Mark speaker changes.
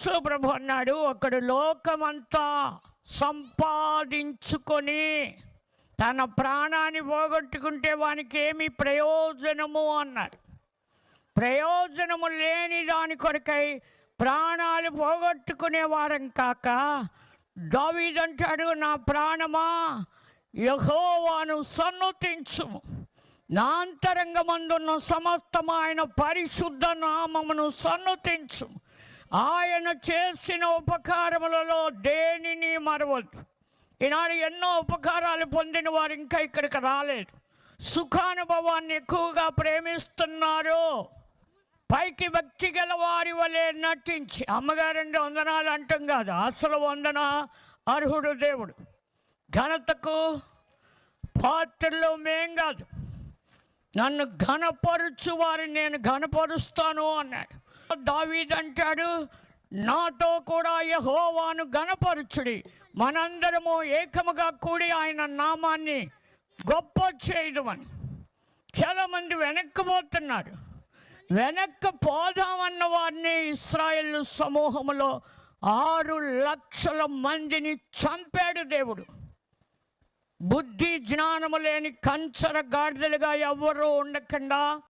Speaker 1: యేసు ప్రభు అన్నాడు, ఒకడు లోకమంతా సంపాదించుకొని తన ప్రాణాన్ని పోగొట్టుకుంటే వానికి ఏమి ప్రయోజనము అన్నాడు. ప్రయోజనము లేని దాని కొరకై ప్రాణాలు పోగొట్టుకునే వారం కాక దావీదు అంటాడు, నా ప్రాణమా యెహోవాను సన్నుతించుము, నా అంతరంగమందున్న సమస్తము ఆయన పరిశుద్ధ నామమును సన్నుతించుము. ఆయన చేసిన ఉపకారములలో దేనిని మరవద్దు. ఈనాడు ఎన్నో ఉపకారాలు పొందిన వారు ఇంకా ఇక్కడికి రాలేదు. సుఖానుభవాన్ని ఎక్కువగా ప్రేమిస్తున్నారు. పైకి భక్తి గల వారి వలె నటించి, అమ్మగారండి వందనాలు అంటాం కాదు, అసలు వందన అర్హుడు దేవుడు. ఘనతకు పాత్రలో మేం కాదు, నన్ను ఘనపరుచు వారిని నేను ఘనపరుస్తాను అన్నాడు. దావీదు అంటాడు, నాతో కూడా యెహోవాను ఘనపరచుడి, మనందరము ఏకముగా కూడి ఆయన నామాన్ని గొప్ప చేయడమని. చాలామంది వెనక్కిపోతున్నారు. వెనక్కి పోదామన్న వారిని ఇశ్రాయేలు సమూహంలో 6 లక్షల మందిని చంపాడు దేవుడు. బుద్ధి జ్ఞానము లేని కంచర గాడిదలుగా ఎవ్వరూ ఉండకుండా